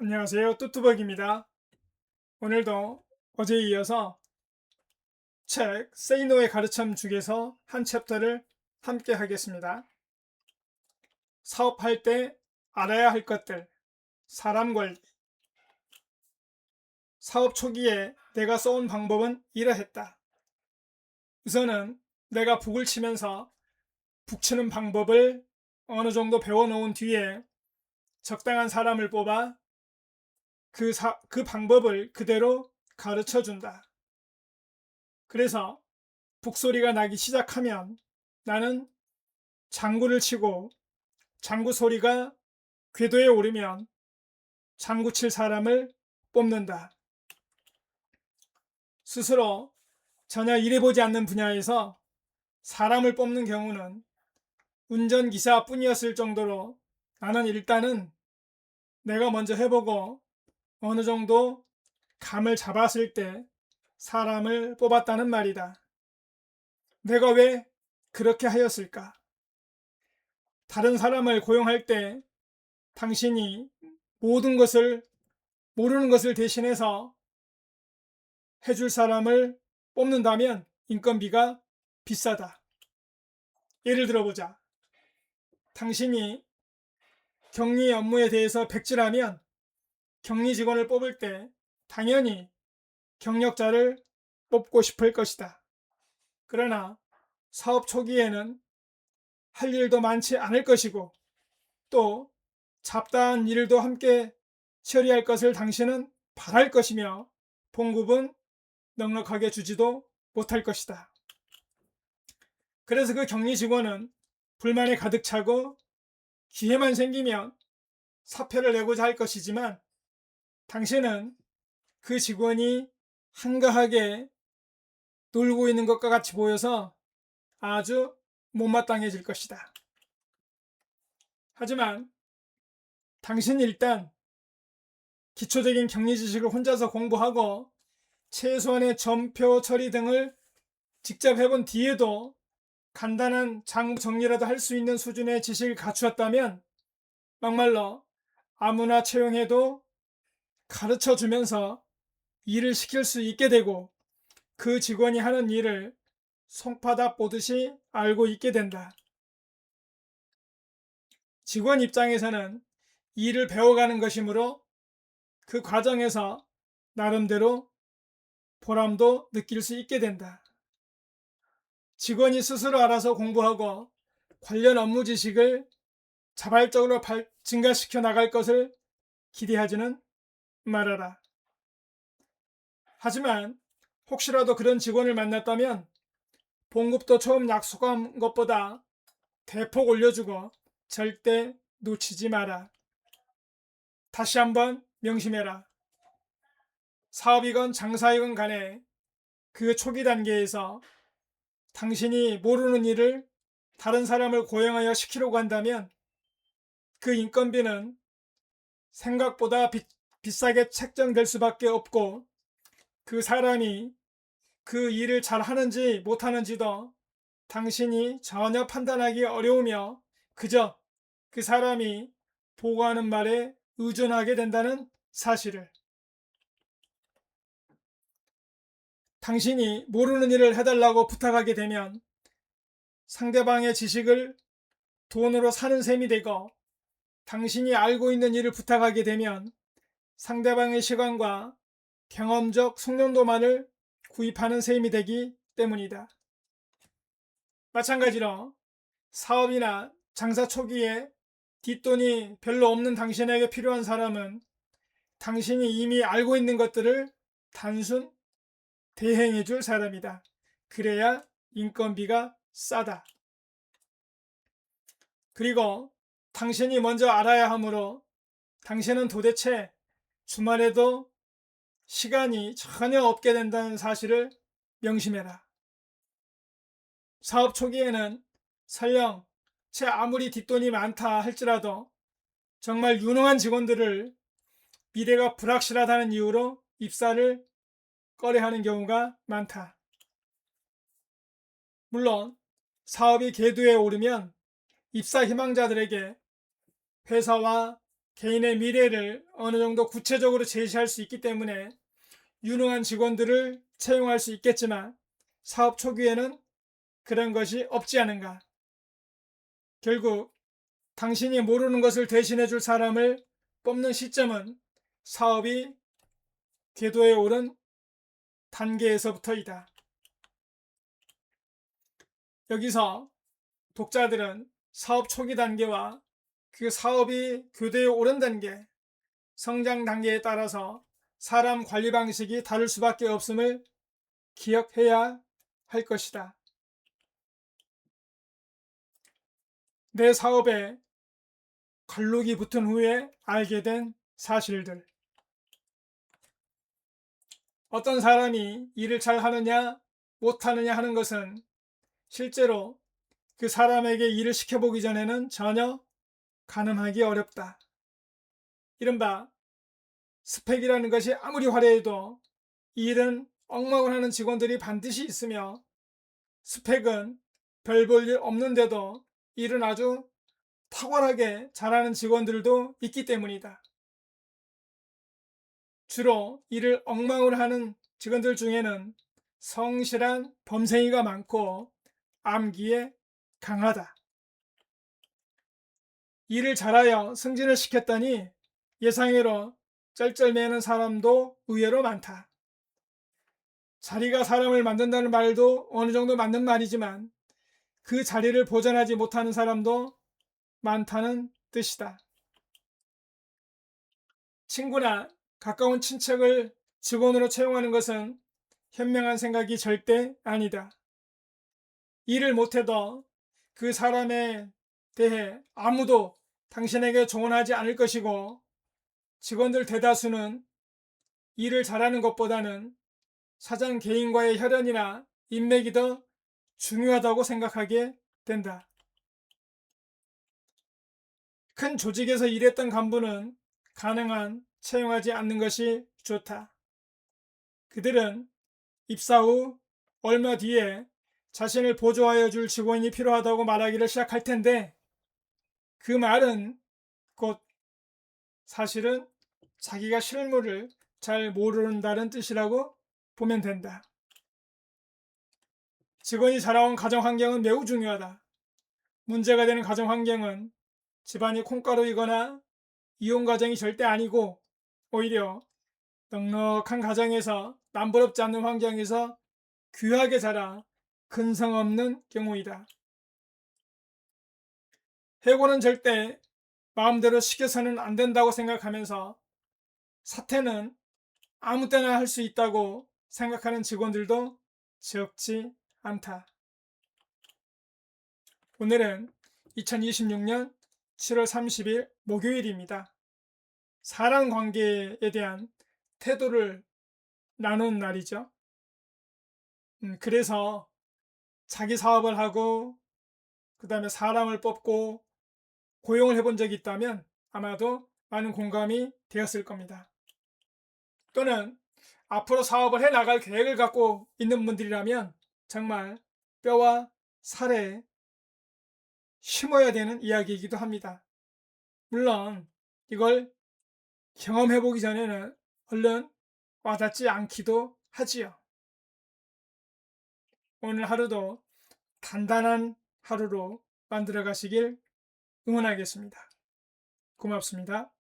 안녕하세요. 뚜뚜벅입니다. 오늘도 어제에 이어서 책 Say No의 가르침 중에서 한 챕터를 함께 하겠습니다. 사업할 때 알아야 할 것들, 사람 관리. 사업 초기에 내가 써온 방법은 이러했다. 우선은 내가 북을 치면서 북치는 방법을 어느 정도 배워놓은 뒤에 적당한 사람을 뽑아 그 방법을 그대로 가르쳐 준다. 그래서 북소리가 나기 시작하면 나는 장구를 치고 장구 소리가 궤도에 오르면 장구 칠 사람을 뽑는다. 스스로 전혀 일해보지 않는 분야에서 사람을 뽑는 경우는 운전기사뿐이었을 정도로 나는 일단은 내가 먼저 해보고 어느 정도 감을 잡았을 때 사람을 뽑았다는 말이다. 내가 왜 그렇게 하였을까? 다른 사람을 고용할 때 당신이 모든 것을 모르는 것을 대신해서 해줄 사람을 뽑는다면 인건비가 비싸다. 예를 들어보자. 당신이 격리 업무에 대해서 백지라면 격리 직원을 뽑을 때 당연히 경력자를 뽑고 싶을 것이다. 그러나 사업 초기에는 할 일도 많지 않을 것이고 또 잡다한 일도 함께 처리할 것을 당신은 바랄 것이며 봉급은 넉넉하게 주지도 못할 것이다. 그래서 그 격리 직원은 불만에 가득 차고 기회만 생기면 사표를 내고자 할 것이지만 당신은 그 직원이 한가하게 놀고 있는 것과 같이 보여서 아주 못마땅해질 것이다. 하지만 당신이 일단 기초적인 격리 지식을 혼자서 공부하고 최소한의 점표 처리 등을 직접 해본 뒤에도 간단한 장부 정리라도 할 수 있는 수준의 지식을 갖추었다면 막말로 아무나 채용해도 가르쳐 주면서 일을 시킬 수 있게 되고 그 직원이 하는 일을 손바닥 보듯이 알고 있게 된다. 직원 입장에서는 일을 배워가는 것이므로 그 과정에서 나름대로 보람도 느낄 수 있게 된다. 직원이 스스로 알아서 공부하고 관련 업무 지식을 자발적으로 증가시켜 나갈 것을 기대하지는 말아라. 하지만 혹시라도 그런 직원을 만났다면 봉급도 처음 약속한 것보다 대폭 올려주고 절대 놓치지 마라. 다시 한번 명심해라. 사업이건 장사이건 간에 그 초기 단계에서 당신이 모르는 일을 다른 사람을 고용하여 시키려고 한다면 그 인건비는 생각보다 비싸게 책정될 수밖에 없고 그 사람이 그 일을 잘 하는지 못하는지도 당신이 전혀 판단하기 어려우며 그저 그 사람이 보고하는 말에 의존하게 된다는 사실을. 당신이 모르는 일을 해달라고 부탁하게 되면 상대방의 지식을 돈으로 사는 셈이 되고 당신이 알고 있는 일을 부탁하게 되면 상대방의 시간과 경험적 숙련도만을 구입하는 셈이 되기 때문이다. 마찬가지로 사업이나 장사 초기에 뒷돈이 별로 없는 당신에게 필요한 사람은 당신이 이미 알고 있는 것들을 단순 대행해 줄 사람이다. 그래야 인건비가 싸다. 그리고 당신이 먼저 알아야 하므로 당신은 도대체 주말에도 시간이 전혀 없게 된다는 사실을 명심해라. 사업 초기에는 설령 채 아무리 뒷돈이 많다 할지라도 정말 유능한 직원들을 미래가 불확실하다는 이유로 입사를 꺼려하는 경우가 많다. 물론 사업이 궤도에 오르면 입사 희망자들에게 회사와 개인의 미래를 어느 정도 구체적으로 제시할 수 있기 때문에 유능한 직원들을 채용할 수 있겠지만 사업 초기에는 그런 것이 없지 않은가. 결국 당신이 모르는 것을 대신해 줄 사람을 뽑는 시점은 사업이 궤도에 오른 단계에서부터이다. 여기서 독자들은 사업 초기 단계와 그 사업이 궤도에 오른 단계, 성장 단계에 따라서 사람 관리 방식이 다를 수밖에 없음을 기억해야 할 것이다. 내 사업에 관록이 붙은 후에 알게 된 사실들. 어떤 사람이 일을 잘 하느냐, 못하느냐 하는 것은 실제로 그 사람에게 일을 시켜보기 전에는 전혀 가늠하기 어렵다. 이른바 스펙이라는 것이 아무리 화려해도 일은 엉망을 하는 직원들이 반드시 있으며 스펙은 별 볼 일 없는데도 일은 아주 탁월하게 잘하는 직원들도 있기 때문이다. 주로 일을 엉망으로 하는 직원들 중에는 성실한 범생이가 많고 암기에 강하다. 일을 잘하여 승진을 시켰더니 예상외로 쩔쩔매는 사람도 의외로 많다. 자리가 사람을 만든다는 말도 어느 정도 맞는 말이지만 그 자리를 보존하지 못하는 사람도 많다는 뜻이다. 친구나 가까운 친척을 직원으로 채용하는 것은 현명한 생각이 절대 아니다. 일을 못해도 그 사람에 대해 아무도 당신에게 조언하지 않을 것이고 직원들 대다수는 일을 잘하는 것보다는 사장 개인과의 혈연이나 인맥이 더 중요하다고 생각하게 된다. 큰 조직에서 일했던 간부는 가능한 채용하지 않는 것이 좋다. 그들은 입사 후 얼마 뒤에 자신을 보조하여 줄 직원이 필요하다고 말하기를 시작할 텐데 그 말은 곧 사실은 자기가 실무를 잘 모른다는 뜻이라고 보면 된다. 직원이 자라온 가정 환경은 매우 중요하다. 문제가 되는 가정 환경은 집안이 콩가루이거나 이혼 가정이 절대 아니고 오히려 넉넉한 가정에서 남부럽지 않는 환경에서 귀하게 자라 근성 없는 경우이다. 해고는 절대 마음대로 시켜서는 안 된다고 생각하면서 사퇴는 아무 때나 할 수 있다고 생각하는 직원들도 적지 않다. 오늘은 2026년 7월 30일 목요일입니다. 사람 관계에 대한 태도를 나눈 날이죠. 그래서 자기 사업을 하고 그 다음에 사람을 뽑고 고용을 해본 적이 있다면 아마도 많은 공감이 되었을 겁니다. 또는 앞으로 사업을 해 나갈 계획을 갖고 있는 분들이라면 정말 뼈와 살에 심어야 되는 이야기이기도 합니다. 물론 이걸 경험해 보기 전에는 얼른 와닿지 않기도 하지요. 오늘 하루도 단단한 하루로 만들어 가시길 응원하겠습니다. 고맙습니다.